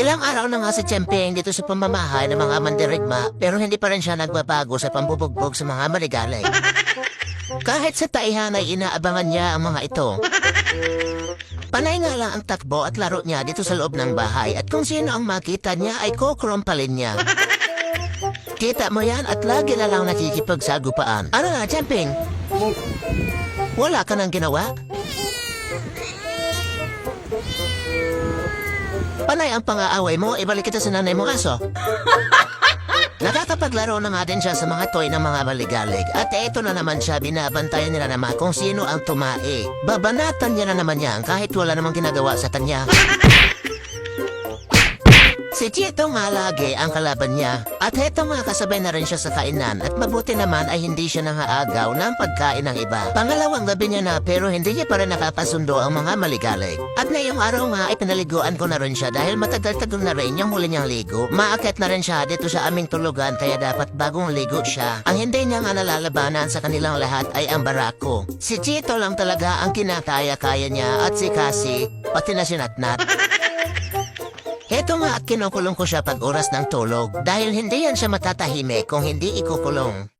Ilang araw na nga si Chempeng dito sa pamamahay ng mga mandirigma pero hindi pa rin siya nagbabago sa pambubugbog sa mga maligalay. Kahit sa taihan ay inaabangan niya ang mga ito. Panay nga lang ang takbo at laro niya dito sa loob ng bahay at kung sino ang makita niya ay kukurumpalin niya. Kita mo yan at lagi na lang nakikipagsagupaan. Ano nga, Chempeng? Wala ka nang ginawa? Panay ang pang-aaway mo, ibalik kita sa nanay mo aso. Nakakapaglaro na nga din siya sa mga toy ng mga maligalig. At eto na naman siya, binabantayan nila naman kung sino ang tumae. Babanatan niya na naman yan kahit wala namang ginagawa sa kanya. Si Chito nga lagi ang kalaban niya. At heto nga kasabay na rin siya sa kainan. At mabuti naman ay hindi siya nangaagaw ng pagkain ng iba. Pangalawang gabi niya na pero hindi niya pa rin nakapasundo ang mga maligalig. At ngayong araw nga ay pinaliguan ko na rin siya dahil matagal-tagal na rin yung huli niyang ligo. Maakit na rin siya dito sa aming tulugan kaya dapat bagong ligo siya. Ang hindi niya nga nalalabanan sa kanilang lahat ay ang barako. Si Chito lang talaga ang kinakaya-kaya niya at si Cassie pati na si Natnat. Heto nga at kinukulong ko siya pag oras ng tulog dahil hindi yan siya matatahimik kung hindi ikukulong.